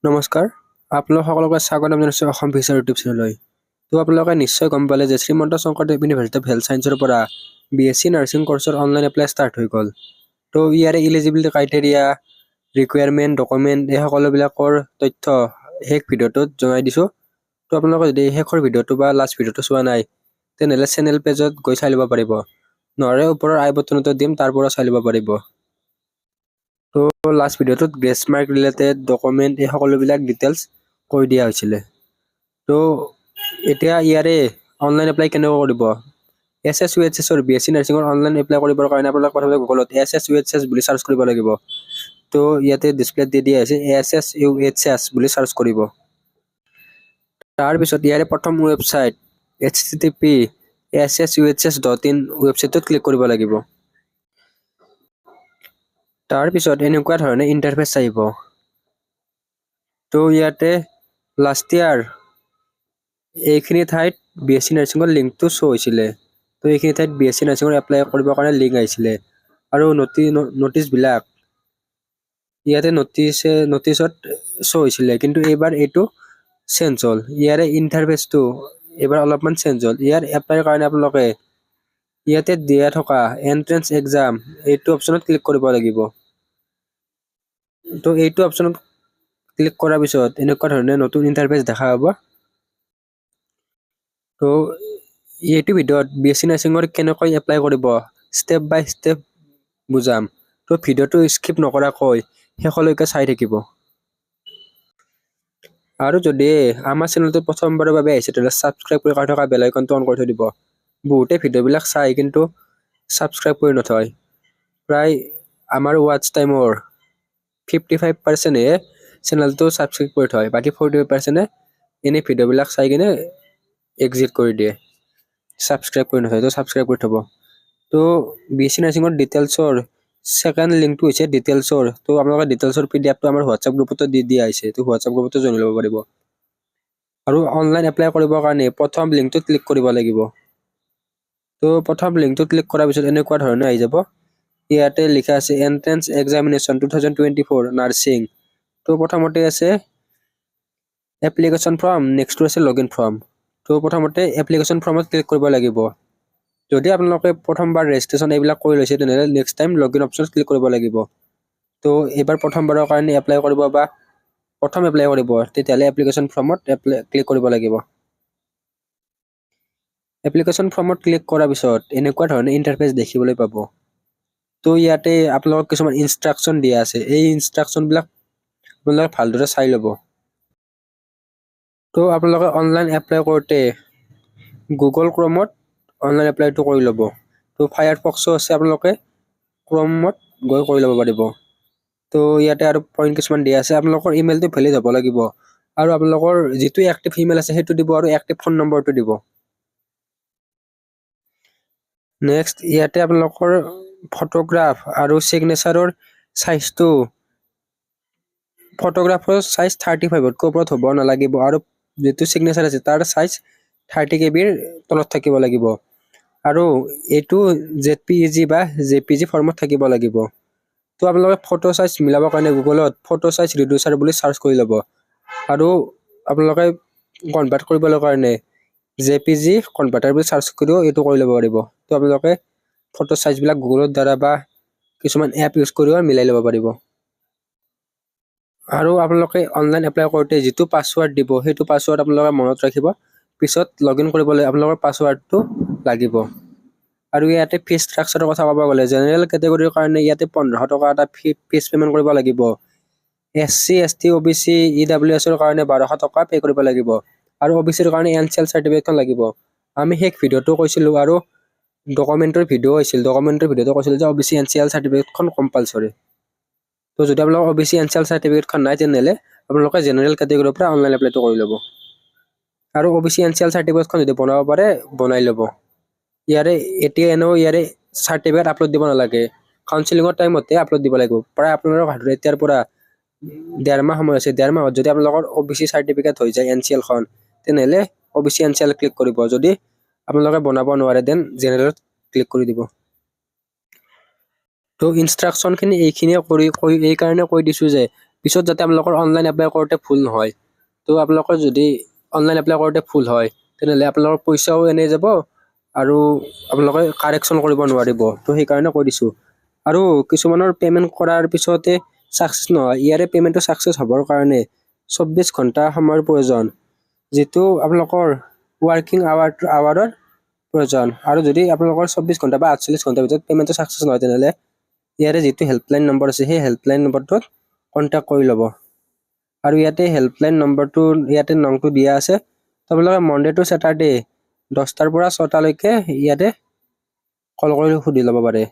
নমস্কাৰ, আপোনালোক সকলোকে স্বাগতম জনাইছোঁ অসম ভিছাৰ ইউটিউব চেনেললৈ। তো আপোনালোকে নিশ্চয় গম পালে যে Srimanta Sankardev university of health ছায়েন্সৰ পৰা BSc নাৰ্ছিং কোৰ্চৰ অনলাইন এপ্লাই ষ্টাৰ্ট হৈ গ'ল। তো ইয়াৰে ইলিজিবিলিটি ক্ৰাইটেৰিয়া, ৰিকুৱাৰমেণ্ট, ডকুমেণ্ট এই সকলোবিলাকৰ তথ্য শেষ ভিডিঅ'টোত জনাই দিছোঁ। তো আপোনালোকে যদি শেষৰ ভিডিঅ'টো বা লাষ্ট ভিডিঅ'টো চোৱা নাই তেনেহ'লে চেনেল পেজত গৈ চাই ল'ব পাৰিব, নহ'লে ওপৰৰ আই বটনতো দিম, তাৰ পৰা চাই ল'ব পাৰিব। তো লাষ্ট ভিডিঅ'টোত গ্ৰেছ মাৰ্ক ৰিলেটেড ডকুমেণ্ট এই সকলোবিলাক ডিটেইলছ কৈ দিয়া হৈছিলে। তো এতিয়া ইয়াৰে অনলাইন এপ্লাই কেনেকৈ কৰিব? SSUHSৰ BSc নাৰ্ছিঙৰ অনলাইন এপ্লাই কৰিবৰ কাৰণে আপোনালোকে প্ৰথমতে গুগলত SSUHS বুলি চাৰ্চ কৰিব লাগিব। তো ইয়াতে ডিছপ্লেত দি দিয়া হৈছে SSUHS বুলি চাৰ্চ কৰিব। তাৰপিছত ইয়াৰে প্ৰথম ৱেবছাইট http://ssuhs.in ৱেবছাইটটোত ক্লিক কৰিব লাগিব। তাৰপিছত এনেকুৱা ধৰণে ইণ্টাৰফেচ আহিব। তো ইয়াতে লাষ্ট ইয়াৰ এইখিনি ঠাইত BSc নাৰ্ছিঙৰ লিংকটো শ্ব' হৈছিলে। তো এইখিনি ঠাইত BSc নাৰ্ছিঙৰ এপ্লাই কৰিবৰ কাৰণে লিংক আহিছিলে আৰু নটিচবিলাক ইয়াতে নটিচত শ্ব' হৈছিলে, কিন্তু এইবাৰ এইটো চেঞ্জ হ'ল। ইয়াৰে ইণ্টাৰফেচটো এইবাৰ অলপমান চেঞ্জ হ'ল। ইয়াৰ এপ্লাইৰ কাৰণে আপোনালোকে ইয়াতে দিয়া থকা এণ্ট্ৰেন্স এক্সাম এইটো অপশ্যনত ক্লিক কৰিব লাগিব। তো এইটো অপশ্যনত ক্লিক কৰাৰ পিছত এনেকুৱা ধৰণে নতুন ইণ্টাৰফেচ দেখা পাব। তো এইটো ভিডিঅ'ত BSc নাৰ্ছিঙৰ কেনেকৈ এপ্লাই কৰিব ষ্টেপ বাই ষ্টেপ বুজাম। তো ভিডিঅ'টো স্কিপ নকৰাকৈ শেষলৈকে চাই থাকিব। আৰু যদি আমাৰ চেনেলটো প্ৰথমবাৰৰ বাবে আহিছে তেতিয়াহ'লে ছাবস্ক্ৰাইব কৰি থকা বেল আইকনটো অন কৰি থৈ দিব। বহুতে ভিডিঅ'বিলাক চাই কিন্তু ছাবস্ক্ৰাইব কৰি নথয়। প্ৰায় আমাৰ ৱাটচ টাইমৰ 55%হে চেনেলটো ছাবস্ক্ৰাইব কৰি থয়, বাকী 45%ে এনেই ভিডিঅ'বিলাক চাই কিনে এক্সিট কৰি দিয়ে, ছাবস্ক্ৰাইব কৰি নথয়। তো ছাবস্ক্ৰাইব কৰি থ'ব। তো BSc নাৰ্ছিঙৰ ডিটেইলছৰ ছেকেণ্ড লিংকটো হৈছে ডিটেইলছৰ। তো আপোনালোকে ডিটেইলছৰ PDFটো আমাৰ হোৱাটছআপ গ্ৰুপতো দি দিয়া হৈছে, তো হোৱাটছআপ গ্ৰুপতো জইন ল'ব পাৰিব। আৰু অনলাইন এপ্লাই কৰিবৰ কাৰণে প্ৰথম লিংকটোত ক্লিক কৰিব লাগিব। তো প্ৰথম লিংকটোত ক্লিক কৰাৰ পিছত এনেকুৱা ধৰণে আহি যাব। ইয়াতে লিখা আছে এণ্ট্ৰেন্স এক্সামিনেশ্যন 2024 নাৰ্ছিং। তো প্ৰথমতে আছে এপ্লিকেশ্যন ফৰ্ম, নেক্সটটো আছে লগইন ফৰ্ম। তো প্ৰথমতে এপ্লিকেশ্যন ফৰ্মত ক্লিক কৰিব লাগিব। যদি আপোনালোকে প্ৰথমবাৰ ৰেজিষ্ট্ৰেশ্যন এইবিলাক কৰি লৈছে তেনেহ'লে নেক্সট টাইম লগইন অপশ্যনত ক্লিক কৰিব লাগিব। তো এইবাৰ প্ৰথমবাৰৰ কাৰণে এপ্লাই কৰিব বা প্ৰথম এপ্লাই কৰিব তেতিয়াহ'লে এপ্লিকেশ্যন ফৰ্মত ক্লিক কৰিব লাগিব। এপ্লিকেশ্যন ফৰ্মত ক্লিক কৰাৰ পিছত এনেকুৱা ধৰণে ইণ্টাৰফেচ দেখিবলৈ পাব। তো ইয়াতে আপোনালোকক কিছুমান ইনষ্ট্ৰাকশ্যন দিয়া আছে, এই ইনষ্ট্ৰাকশ্যনবিলাক আপোনালোকে ভালদৰে চাই ল'ব। তো আপোনালোকে অনলাইন এপ্লাই কৰোঁতে গুগল ক্ৰমত অনলাইন এপ্লাইটো কৰি ল'ব। তো ফায়াৰফক্সো আছে, আপোনালোকে ক্ৰমত গৈ কৰি ল'ব পাৰিব। তো ইয়াতে আৰু পইণ্ট কিছুমান দিয়া আছে, আপোনালোকৰ ইমেইলটো ভেলিড হ'ব লাগিব আৰু আপোনালোকৰ যিটো এক্টিভ ইমেইল আছে সেইটো দিব আৰু এক্টিভ ফোন নম্বৰটো দিব। নেক্সট ইয়াতে আপোনালোকৰ ফটোগ্ৰাফ আৰু ছিগনেচাৰৰ চাইজটো ফটোগ্ৰাফৰ চাইজ 35তকৈ ওপৰত হ'ব নালাগিব আৰু যিটো ছিগনেচাৰ আছে তাৰ চাইজ 30 KBৰ তলত থাকিব লাগিব আৰু এইটো JPEG বা JPG ফৰ্মত থাকিব লাগিব। তো আপোনালোকে ফটো চাইজ মিলাবৰ কাৰণে গুগলত ফটো চাইজ ৰিডিউচাৰ বুলি চাৰ্চ কৰি ল'ব আৰু আপোনালোকে কনভাৰ্ট কৰিবলৈ কাৰণে JPG কনভাৰ্টাৰ বুলি চাৰ্চ কৰিও এইটো কৰি ল'ব পাৰিব। তো আপোনালোকে ফটো চাইজবিলাক গুগলৰ দ্বাৰা বা কিছুমান এপ ইউজ কৰিও মিলাই ল'ব পাৰিব। আৰু আপোনালোকে অনলাইন এপ্লাই কৰোঁতে যিটো পাছৱাৰ্ড দিব সেইটো পাছৱাৰ্ড আপোনালোকে মনত ৰাখিব, পিছত লগইন কৰিবলৈ আপোনালোকৰ পাছৱাৰ্ডটো লাগিব। আৰু ইয়াতে ফিজ ষ্ট্ৰাকচাৰৰ কথা ক'ব গ'লে জেনেৰেল কেটেগৰীৰ কাৰণে ইয়াতে 1500 টকা এটা ফিজ পে'মেণ্ট কৰিব লাগিব। SC ST OBC EWSৰ কাৰণে 1200 টকা পে' কৰিব লাগিব আৰু OBCৰ কাৰণে NCL চাৰ্টিফিকেটখন লাগিব। আমি শেষ ভিডিঅ'টো কৈছিলোঁ আৰু ডকুমেণ্টৰ ভিডিঅ' হৈছিল, ডকুমেণ্টৰ ভিডিঅ'টো কৈছিলোঁ যে OBC NCL চাৰ্টিফিকেটখন কম্পালচৰি। তো যদি আপোনালোকৰ OBC NCL চাৰ্টিফিকেটখন নাই তেনেহ'লে আপোনালোকে জেনেৰেল কেটেগৰীৰ পৰা অনলাইন এপ্লাইটো কৰি ল'ব। আৰু OBC NCL চাৰ্টিফিকেটখন যদি বনাব পাৰে বনাই ল'ব। ইয়াৰে এতিয়া এনেও ইয়াৰে চাৰ্টিফিকেট আপলোড দিব নালাগে, কাউন্সিলিঙৰ টাইমতে আপলোড দিব লাগিব। প্ৰায় আপোনালোকৰ হাতত এতিয়াৰ পৰা 1.5 মাহ সময় আছে, 1.5 মাহত যদি আপোনালোকৰ OBC চাৰ্টিফিকেট হৈ যায় NCLখন তেনেহ'লে OBC NCL ক্লিক কৰিব। যদি আপোনালোকে বনাব নোৱাৰে দেন জেনেৰেলত ক্লিক কৰি দিব। তো ইনষ্ট্ৰাকশ্যনখিনি এইখিনিয়ে এই কাৰণে কৈ দিছোঁ যে পিছত যাতে আপোনালোকৰ অনলাইন এপ্লাই কৰোঁতে ভুল নহয়। তো আপোনালোকৰ যদি অনলাইন এপ্লাই কৰোঁতে ভুল হয় তেনেহ'লে আপোনালোকৰ পইচাও এনেই যাব আৰু আপোনালোকে কাৰেকশ্যন কৰিব নোৱাৰিব। তো সেইকাৰণে কৈ দিছোঁ। আৰু কিছুমানৰ পে'মেণ্ট কৰাৰ পিছতে ছাকচেছ নহয়। ইয়াৰে পে'মেণ্টটো ছাকচেছ হ'বৰ কাৰণে 24 ঘণ্টা সময়ৰ প্ৰয়োজন, যিটো আপোনালোকৰ ৱৰ্কিং আৱাৰৰ প্ৰয়োজন। আৰু যদি আপোনালোকৰ 24 ঘণ্টা বা 48 ঘণ্টাৰ ভিতৰত পে'মেণ্টটো ছাকচেছ নহয় তেনেহ'লে ইয়াৰে যিটো হেল্পলাইন নম্বৰ আছে সেই হেল্পলাইন নম্বৰটোত কণ্টেক্ট কৰি ল'ব। আৰু ইয়াতে হেল্পলাইন নম্বৰটো ইয়াতে নংটো দিয়া আছে। আপোনালোকে মনডে টু ছেটাৰডে 10টাৰ পৰা 6টালৈকে ইয়াতে কল কৰি সুধি ল'ব পাৰে।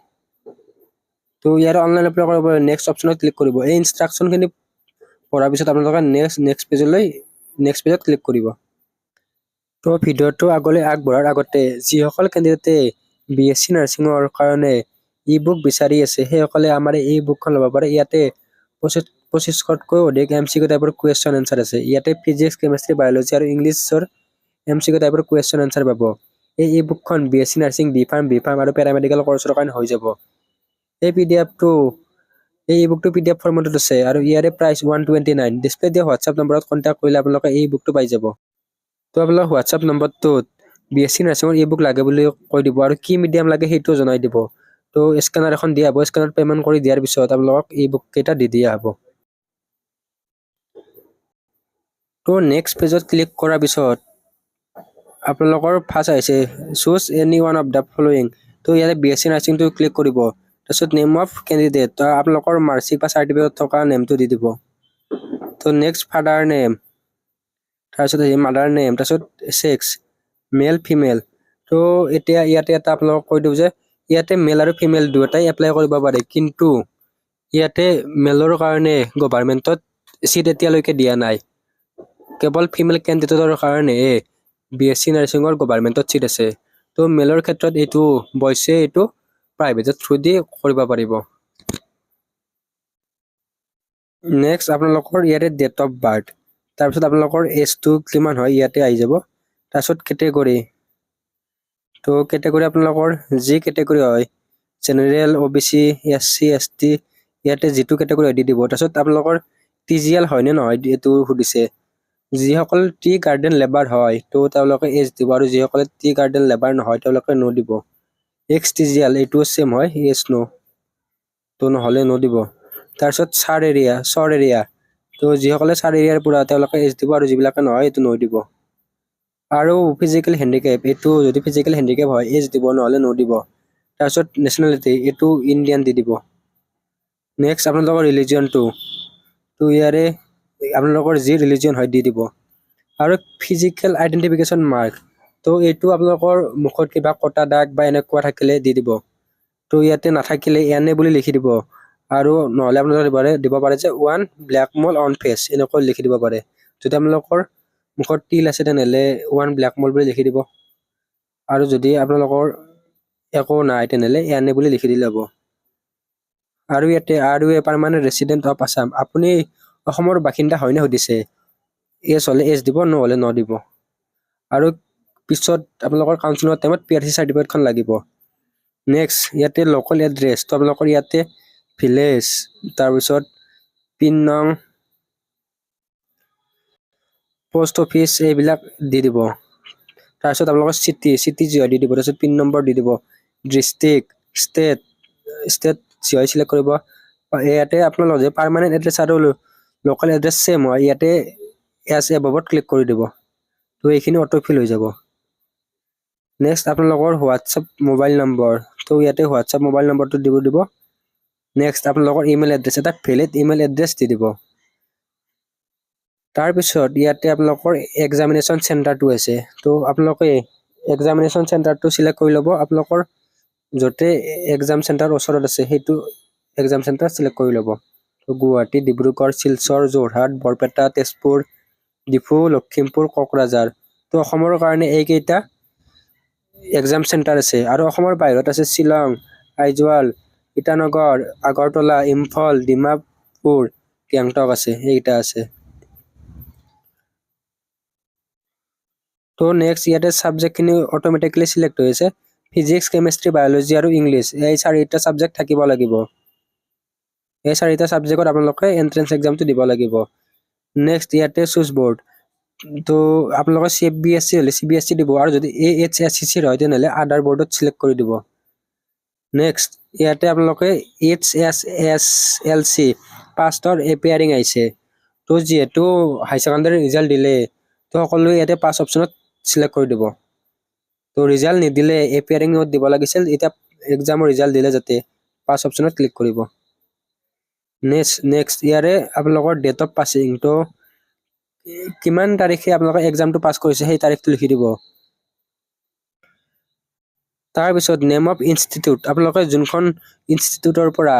তো ইয়াৰে অনলাইন এপ্লাই কৰিব পাৰে। নেক্সট অপশ্যনত ক্লিক কৰিব। এই ইনষ্ট্ৰাকশ্যনখিনি পঢ়াৰ পিছত আপোনালোকে নেক্সট পেজত ক্লিক কৰিব। তো ভিডিঅ'টো আগলৈ আগবঢ়াৰ আগতে যিসকল কেণ্ডিডেটে BSc নাৰ্ছিঙৰ কাৰণে ই বুক বিচাৰি আছে সেইসকলে আমাৰ এই বুকখন ল'ব পাৰে। ইয়াতে 2500তকৈ অধিক MCQ টাইপৰ কুৱেশ্যন এনচাৰ আছে। ইয়াতে ফিজিক্স, কেমেষ্ট্ৰি, বায়'লজি আৰু ইংলিছৰ MCQ টাইপৰ কুৱেশ্যন এনচাৰ পাব। এই বুকখন BSc নাৰ্ছিং, B.Pharm আৰু পেৰামেডিকেল কৰ্চৰ কাৰণে হৈ যাব। এই বুকটো PDF ফৰ্মেটত আছে আৰু ইয়াৰে প্ৰাইচ 129। ডিছপ্লে দিয়া হোৱাটছআপ নম্বৰত কণ্টেক্ট কৰিলে আপোনালোকে এই বুকটো পাই যাব। তো আপোনালোকৰ হোৱাটছআপ নম্বৰটোত BSc নাৰ্ছিঙৰ ই বুক লাগে বুলি কৈ দিব আৰু কি মিডিয়াম লাগে সেইটো জনাই দিব। তো স্কেনাৰ এখন দিয়া হ'ব। স্কেনাৰত পে'মেণ্ট কৰি দিয়াৰ পিছত আপোনালোকক ই বুক কেইটা দি দিয়া হ'ব। তো নেক্সট পেজত ক্লিক কৰাৰ পিছত আপোনালোকৰ ফাৰ্ষ্ট আহিছে choose any one of the following. তো ইয়াতে BSc নাৰ্ছিংটো ক্লিক কৰিব। তাৰপিছত নেম অফ কেণ্ডিডেট, আপোনালোকৰ মাৰ্কশ্বিট বা চাৰ্টিফিকেট থকা নেমটো দি দিব। তো নেক্সট ফাদাৰ নেম, তাৰপিছত মাদাৰ নেম, তাৰপিছত ছেক্স মেল ফিমেল। তো এতিয়া ইয়াতে এটা আপোনালোকক কৈ দিওঁ যে ইয়াতে মেল আৰু ফিমেল দুয়োটাই এপ্লাই কৰিব পাৰে, কিন্তু ইয়াতে মেলৰ কাৰণে গভাৰ্ণমেণ্টত চিট এতিয়ালৈকে দিয়া নাই। কেৱল ফিমেল কেণ্ডিডেটৰ কাৰণে BSc নাৰ্ছিঙৰ গভাৰ্ণমেণ্টত চিট আছে। তো মেলৰ ক্ষেত্ৰত বয়ছে এইটো প্ৰাইভেটৰ থ্ৰু দি কৰিব পাৰিব। নেক্সট আপোনালোকৰ ইয়াতে ডেট অফ বাৰ্থ, তাৰপিছত আপোনালোকৰ এজটো কিমান হয় ইয়াতে আহি যাব। তাৰপিছত কেটেগৰী, তো কেটেগৰী আপোনালোকৰ যি কেটেগৰী হয় জেনেৰেল, OBC, SC, ST ইয়াতে যিটো কেটেগৰী হয় দি দিব। তাৰপিছত আপোনালোকৰ TGL হয়নে নহয় এইটো সুধিছে। যিসকল টি গাৰ্ডেন লেবাৰ হয় তো তেওঁলোকে এজ দিব, আৰু যিসকলে টি গাৰ্ডেন লেবাৰ নহয় তেওঁলোকে নো দিব। XTGL এইটো চেম হয়, এজ নো, তো নহ'লে নো দিব। তাৰপিছত চাৰ এৰিয়া, তো যিসকলে চাৰ এৰিয়াৰ পৰা তেওঁলোকে এজ দিব, আৰু যিবিলাকে নহয় এইটো নো দিব। আৰু ফিজিকেল হেণ্ডিকেপ, এইটো যদি ফিজিকেল হেণ্ডিকেপ হয় এজ দিব, নহ'লে নো দিব। তাৰপিছত নেশ্যনেলিটি, এইটো ইণ্ডিয়ান দি দিব। নেক্সট আপোনালোকৰ ৰিলিজিয়নটো, তো ইয়াৰে আপোনালোকৰ যি ৰিলিজিয়ন হয় দি দিব। আৰু ফিজিকেল আইডেণ্টিফিকেশ্যন মাৰ্ক, তো এইটো আপোনালোকৰ মুখত কিবা কটা দাগ বা এনেকুৱা থাকিলে দি দিব। তো ইয়াতে নাথাকিলে এনে বুলি লিখি দিব, আৰু নহ'লে আপোনালোকে দিব পাৰে যে 1 ব্লেক মল অন ফেচ এনেকৈ লিখি দিব পাৰে। যদি আপোনালোকৰ মুখত তিল আছে তেনেহ'লে 1 ব্লেক মল বুলি লিখি দিব, আৰু যদি আপোনালোকৰ একো নাই তেনেহ'লে এনে বুলি লিখি দিলে হ'ব। আৰু ইয়াতে পাৰ্মানেণ্ট ৰেচিডেণ্ট অফ আছাম, আপুনি অসমৰ বাসিন্দা হয়নে সুধিছে। এজ হ'লে এজ দিব, নহ'লে ন দিব। আৰু পিছত আপোনালোকৰ কাউন্সিলিঙৰ টাইমত PRC চাৰ্টিফিকেটখন লাগিব। নেক্সট ইয়াতে লোকেল এড্ৰেছ, তো আপোনালোকৰ ইয়াতে ভিলেজ, তাৰপিছত পিন নং, পোষ্ট অফিচ এইবিলাক দি দিব। তাৰপিছত আপোনালোকৰ চিটি যি হয় দি দিব। তাৰপিছত পিন নম্বৰ দি দিব। ডিষ্ট্ৰিক্ট, ষ্টেট যি হয় চিলেক্ট কৰিব। ইয়াতে আপোনালোকৰ যে পাৰ্মানেণ্ট এড্ৰেছ আৰু লোকেল এড্ৰেছ চেম হয় ইয়াতে এজ এবাবত ক্লিক কৰি দিব। তো এইখিনি অটোফিল হৈ যাব। নেক্সট আপোনালোকৰ হোৱাটছআপ মোবাইল নম্বৰ, তো ইয়াতে হোৱাটছআপ মোবাইল নম্বৰটো দিব। নেক্সট আপোনালোকৰ ইমেইল এড্ৰেছ, এটা ভেলিড ইমেইল এড্ৰেছ দি দিব। তাৰপিছত ইয়াতে আপোনালোকৰ এক্সামিনেশ্যন চেণ্টাৰটো আছে, তো আপোনালোকে এক্সামিনেশ্যন চেণ্টাৰটো চিলেক্ট কৰি ল'ব। আপোনালোকৰ য'তে এক্সাম চেণ্টাৰ ওচৰত আছে সেইটো এক্সাম চেণ্টাৰ চিলেক্ট কৰি ল'ব। তো গুৱাহাটী, ডিব্ৰুগড়, শিলচৰ, যোৰহাট, বৰপেটা, তেজপুৰ, ডিফু, লখিমপুৰ, কোকৰাঝাৰ। তো অসমৰ কাৰণে এইকেইটা এক্সাম চেণ্টাৰ আছে। আৰু অসমৰ বাহিৰত আছে শ্বিলং, আইজৱাল, ইটানগৰ, আগৰতলা, ইম্ফল, ডিমাপুৰ, গেংটক আছে, এইকেইটা আছে। তো নেক্সট ইয়াতে ছাবজেক্টখিনি অট'মেটিকেলি চিলেক্ট হৈ আছে। ফিজিক্স, কেমেষ্ট্ৰি, বায়'লজি আৰু ইংলিছ, এই 4টা ছাবজেক্ট থাকিব লাগিব। এই চাৰিটা সাবজেক্টত আপোনালোকে এন্ট্ৰেন্স এক্সামটো দিব লাগিব। নেক্সট ইয়াতে চুজ বৰ্ড, তো আপোনালোকে CBSE হলে CBSE দিব, আৰু যদি AHSCC হয় তেনেহলে আদাৰ বৰ্ডত সিলেক্ট কৰি দিব। নেক্সট ইয়াতে আপোনালোকে HSSLC পাষ্টৰ এপিয়াৰিং আহিছে, তো যিহেতু হাই ছেকেণ্ডাৰী ৰিজাল্ট দিলে তো সকলোৱে ইয়াতে পাছ অপশ্যনত সিলেক্ট কৰি দিব। তো ৰিজাল্ট নিদিলে এপিয়াৰিঙত দিব লাগিছিল, এতিয়া এক্সামৰ ৰিজাল্ট দিলে যাতে পাছ অপশ্যনত ক্লিক কৰিব। নেক্সট ইয়াৰে আপোনালোকৰ ডেট অফ পাছিং, তো কিমান তাৰিখে আপোনালোকে এক্সামটো পাছ কৰিছে সেই তাৰিখটো লিখি দিব। তাৰপিছত নেম অফ ইনষ্টিটিউট, আপোনালোকে যোনখন ইনষ্টিটিউটৰ পৰা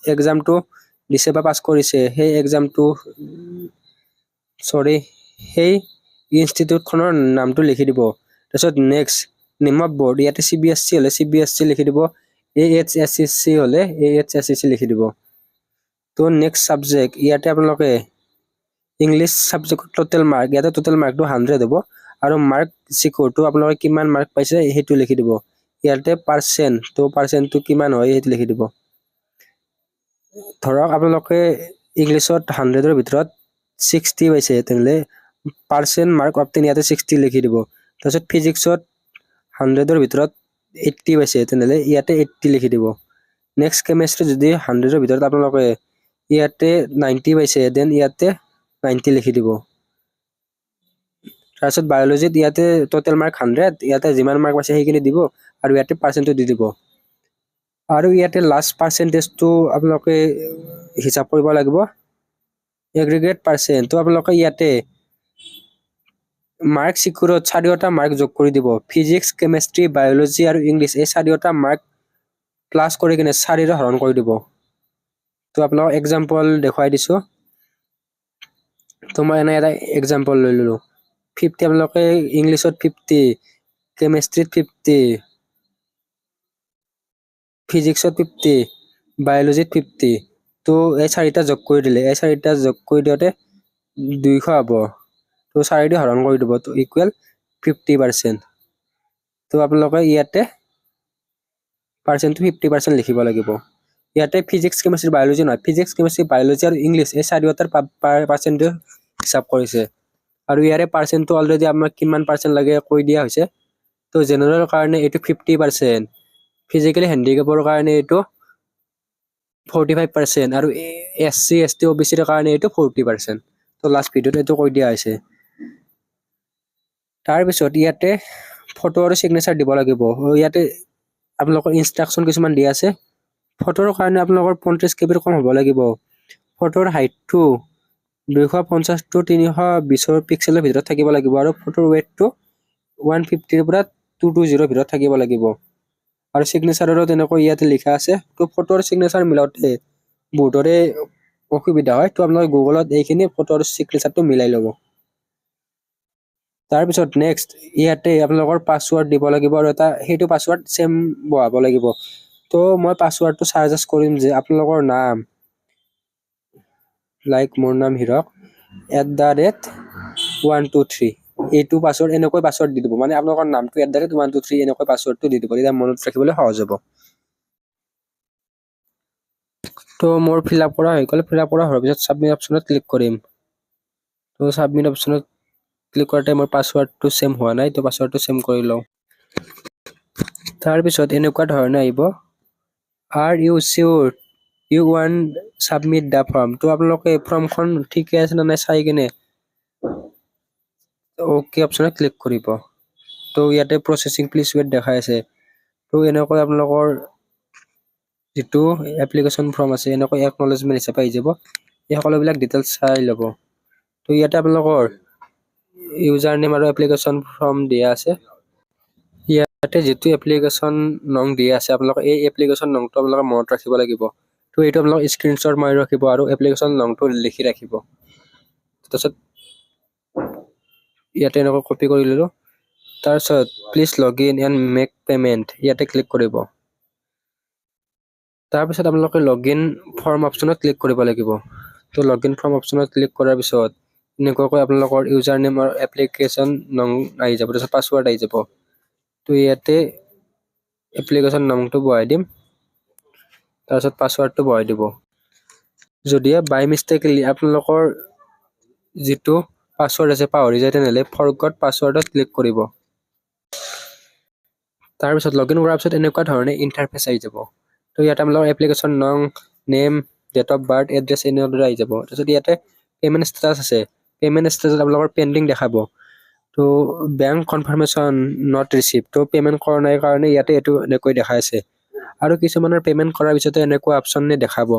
এক্সামটো দিছে বা পাছ কৰিছে সেই এক্সামটো সেই ইনষ্টিটিউটখনৰ নামটো লিখি দিব। তাৰপিছত নেক্সট নেম অফ বৰ্ড, ইয়াতে CBSE হলে CBSE লিখি দিব, AHSCC হলে AHSCC লিখি দিব। তো নেক্সট সাবজেক্ট, ইয়াতে আপোনালোকে ইংলিছ সাবজেক্টৰ টোটেল মাৰ্ক, ইয়াতে টোটেল মাৰ্কটো 100 হ'ব, আৰু মাৰ্ক চিকৰটো আপোনালোকে কিমান মাৰ্ক পাইছে সেইটো লিখি দিব। ইয়াতে পাৰ্চেণ্ট, তো পাৰ্চেণ্টটো কিমান হয় সেইটো লিখি দিব। ধৰক আপোনালোকে ইংলিছত 100ৰ ভিতৰত 60 পাইছে, তেনেহ'লে পাৰ্চেণ্ট মাৰ্ক অফ 10 ইয়াতে 60 লিখি দিব। তাৰপিছত ফিজিক্সত 100ৰ ভিতৰত 80 পাইছে, তেনেহ'লে ইয়াতে 80 লিখি দিব। নেক্সট কেমেষ্ট্ৰি যদি 100ৰ ভিতৰত আপোনালোকে ইয়াতে 90 পাইছে, দেন ইয়াতে 90 লিখি দিব। তাৰপিছত বায়'লজিত ইয়াতে টোটেল মাৰ্ক 100, ইয়াতে যিমান মাৰ্ক পাইছে সেইখিনি দিব, আৰু ইয়াতে পাৰ্চেণ্টটো দি দিব। আৰু ইয়াতে লাষ্ট পাৰ্চেণ্টেজটো আপোনালোকে হিচাপ কৰিব লাগিব, এগ্ৰিগেট পাৰ্চেণ্ট। তো আপোনালোকে ইয়াতে মাৰ্ক চিকুৰত 4টা মাৰ্ক যোগ কৰি দিব, ফিজিক্স, কেমেষ্ট্ৰি, বায়'লজি আৰু ইংলিছ এই 4টা মাৰ্ক প্লাছ কৰি কিনে 4ৰে হৰণ কৰি দিব। তো আপোনালোকক এক্সাম্পল দেখুৱাই দিছোঁ, তো মই এনে এটা এক্সাম্পল লৈ ল'লোঁ। 50 আপোনালোকে ইংলিছত 50, কেমেষ্ট্ৰিত 50, ফিজিক্সত 50, বায়'লজিত 50, তো এই 4টা যোগ কৰি দিলে, এই 4টা যোগ কৰি দিওঁতে 200 হ'ব, তো 4 দি হৰণ কৰি দিব, তো ইকুৱেল 50%। তো আপোনালোকে ইয়াতে পাৰ্চেণ্টটো 50% লিখিব লাগিব। ইয়াতে ফিজিক্স, কেমেষ্ট্ৰি, বায়'লজি নহয়, ফিজিক্স, কেমেষ্ট্ৰি, বায়'লজি আৰু ইংলিছ এই 4টাৰ পাৰ্চেণ্টেজ হিচাপ কৰিছে, আৰু ইয়াৰে পাৰ্চেণ্টটো অলৰেডি আমাক কিমান পাৰ্চেণ্ট লাগে কৈ দিয়া হৈছে। তো জেনেৰেলৰ কাৰণে এইটো 50%, ফিজিকেলি হেণ্ডিকেপৰ কাৰণে এইটো 45%, আৰু SC, ST, OBCৰ কাৰণে এইটো 40%। তো লাষ্ট ভিডিঅ'ত এইটো কৈ দিয়া হৈছে। তাৰপিছত ইয়াতে ফটো আৰু চিগনেচাৰ দিব লাগিব। ইয়াতে আপোনালোকৰ ইনষ্ট্ৰাকশ্যন কিছুমান দিয়া আছে। ফটোৰ কাৰণে আপোনালোকৰ 35 KB কম হ'ব লাগিব। ফটোৰ হাইটটো 250 to 320 পিক্সেলৰ ভিতৰত থাকিব লাগিব, আৰু ফটোৰ ৱেটটো 150 পৰা 220 ভিতৰত থাকিব লাগিব। আৰু চিগনেচাৰৰো তেনেকৈ ইয়াতে লিখা আছে। তো ফটোৰ চিগনেচাৰ মিলাওঁতে বহুতৰে অসুবিধা হয়, তো আপোনালোকে গুগলত এইখিনি ফটোৰ চিগনেচাৰটো মিলাই ল'ব। তাৰপিছত নেক্সট ইয়াতে আপোনালোকৰ পাছৱৰ্ড দিব লাগিব, আৰু সেইটো পাছৱৰ্ড চেম বহাব লাগিব। তো মই পাছৱৰ্ডটো সাজেষ্ট কৰিম যে আপোনালোকৰ নাম, লাইক মোৰ নাম হীৰক @123, এইটো পাছৱৰ্ড এনেকৈ পাছৱৰ্ড দি দিব, মানে আপোনালোকৰ নামটো @123 এনেকৈ পাছৱৰ্ডটো দি দিব, তেতিয়া মনত ৰাখিবলৈ সহজ হ'ব। তো মোৰ ফিল আপ কৰা হৈ গ'ল। ফিল আপ কৰা হোৱাৰ পিছত ছাবমিট অপশ্যনত ক্লিক কৰিম। তো ছাবমিট অপশ্যনত ক্লিক কৰোঁতে মোৰ পাছৱৰ্ডটো চেম হোৱা নাই, তো পাছৱৰ্ডটো চেম কৰি লওঁ। তাৰপিছত এনেকুৱা ধৰণে আহিব, are you sure you want submit the form. তো আপোনালোকে ফৰ্মখন ঠিকে আছে নে নাই চাই কিনে অ'কে অপশ্যনত ক্লিক কৰিব। তো ইয়াতে প্ৰচেছিং প্লিজ ৱেইট দেখাই আছে। তো এনেকৈ আপোনালোকৰ যিটো এপ্লিকেশ্যন ফৰ্ম আছে এনেকৈ একনলেজমেণ্ট হিচাপে আহি যাব, এই সকলোবিলাক ডিটেইলছ চাই ল'ব। তো ইয়াতে আপোনালোকৰ ইউজাৰ নেম আৰু এপ্লিকেশ্যন ফৰ্ম দিয়া আছে। ইয়াতে যিটো এপ্লিকেশ্যন নং দিয়া আছে আপোনালোকে এই এপ্লিকেশ্যন নংটো আপোনালোকে মনত ৰাখিব লাগিব। তো এইটো আপোনালোকে স্ক্ৰীনশ্বট মাৰি ৰাখিব, আৰু এপ্লিকেশ্যন নংটো লিখি ৰাখিব। তাৰপিছত ইয়াতে এনেকৈ কপি কৰি ল'লোঁ। তাৰপিছত please log in and make payment, ইয়াতে ক্লিক কৰিব। তাৰপিছত আপোনালোকে লগ ইন ফৰ্ম অপশ্যনত ক্লিক কৰিব লাগিব। তো লগ ইন ফৰ্ম অপশ্যনত ক্লিক কৰাৰ পিছত এনেকুৱাকৈ আপোনালোকৰ ইউজাৰ নেম আৰু এপ্লিকেশ্যন নং আহি যাব, তাৰপিছত পাছৱৰ্ড আহি যাব। তো ইয়াতে এপ্লিকেশ্যন নংটো বহাই দিম, তাৰপিছত পাছৱাৰ্ডটো ভৰাই দিব। যদিহে বাই মিষ্টেকলি আপোনালোকৰ যিটো পাছৱাৰ্ড আছে পাহৰি যায় তেনেহ'লে ফৰগট পাছৱাৰ্ডত ক্লিক কৰিব। তাৰপিছত লগইন কৰাৰ পিছত এনেকুৱা ধৰণে ইণ্টাৰফেচ আহি যাব। তো ইয়াত আপোনালোকৰ এপ্লিকেশ্যন নং, name, date of birth, address এনেদৰে আহি যাব। তাৰপিছত ইয়াতে পে'মেণ্ট ষ্টেটাছ আছে, পে'মেণ্ট ষ্টেটাছত আপোনালোকৰ পেণ্ডিং দেখাব। তো বেংক কনফাৰ্মেশ্যন নট ৰিচিভ, তো পে'মেণ্ট কৰা নাই কাৰণে ইয়াতে এইটো এনেকৈ দেখাই আছে। আৰু কিছুমানৰ পে'মেণ্ট কৰাৰ পিছতে এনেকুৱা অপশ্যনে দেখাব,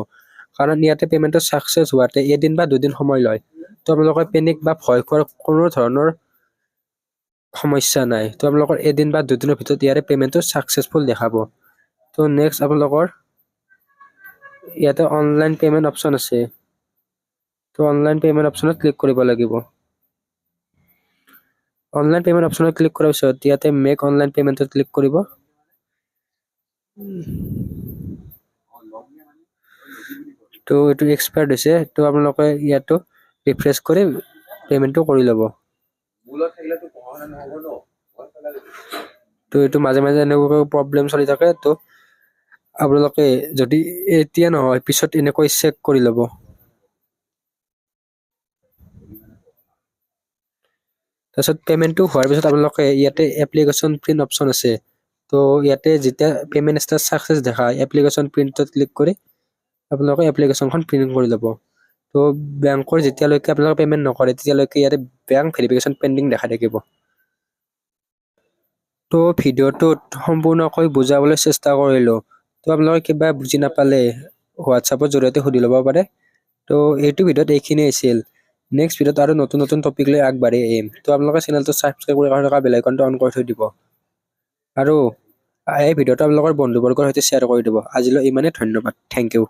কাৰণ ইয়াতে পে'মেণ্টটো ছাকচেছ হোৱাতে এদিন বা দুদিন সময় লয়। তো আপোনালোকে পেনিক বা ভয় খোৱাৰ কোনো ধৰণৰ সমস্যা নাই। তো আপোনালোকৰ এদিন বা দুদিনৰ ভিতৰত ইয়াৰে পে'মেণ্টটো ছাকচেছফুল দেখাব। তো নেক্সট আপোনালোকৰ ইয়াতে অনলাইন পে'মেণ্ট অপশ্যন আছে, তো অনলাইন পে'মেণ্ট অপশ্যনত ক্লিক কৰিব লাগিব। অনলাইন পে'মেণ্ট অপশ্যনত ক্লিক কৰাৰ পিছত ইয়াতে মেক অনলাইন পে'মেণ্টত ক্লিক কৰিব। তো এইটো এক্সপায়াৰ্ড হৈছে, তো আপোনালোকে ইয়াতো ৰিফ্ৰেছ কৰি পে'মেণ্টটো কৰি ল'ব। তো এইটো মাজে মাজে এনেকুৱাকৈ প্ৰব্লেম চলি থাকে, তো আপোনালোকে যদি এতিয়া নহয় পিছত এনেকৈ চেক কৰি ল'ব। তাৰপিছত পে'মেণ্টটো হোৱাৰ পিছত আপোনালোকে ইয়াতে এপ্লিকেশ্যন প্ৰিণ্ট অপশ্যন আছে, তো ইয়াতে যেতিয়া পে'মেণ্ট ষ্টেটাছ ছাকচেছ দেখায় এপ্লিকেশ্যন প্ৰিণ্টত ক্লিক কৰি আপোনালোকে এপ্লিকেশ্যনখন প্ৰিণ্ট কৰি ল'ব। তো বেংকৰ যেতিয়ালৈকে আপোনালোকে পে'মেণ্ট নকৰে তেতিয়ালৈকে ইয়াতে বেংক ভেৰিফিকেশ্যন পেণ্ডিং দেখাই থাকিব। তো ভিডিঅ'টোত সম্পূৰ্ণকৈ বুজাবলৈ চেষ্টা কৰিলোঁ। তো আপোনালোকে কিবা বুজি নাপালে হোৱাটছআপৰ জৰিয়তে সুধি ল'ব পাৰে। তো এইটো ভিডিঅ'ত এইখিনিয়ে আছিল। নেক্সট ভিডিঅ'ত আৰু নতুন নতুন টপিক লৈ আগবাঢ়ি আহিম। তো আপোনালোকে চেনেলটো ছাবস্ক্ৰাইব কৰি থকা বেল আইকনটো অন কৰি থৈ দিব। আৰু এই ভিডিঅ'টো আপোনালোকৰ বন্ধুবৰ্গৰ সৈতে শ্বেয়াৰ কৰি দিব। আজিলৈ ইমানেই, ধন্যবাদ, থেংক ইউ।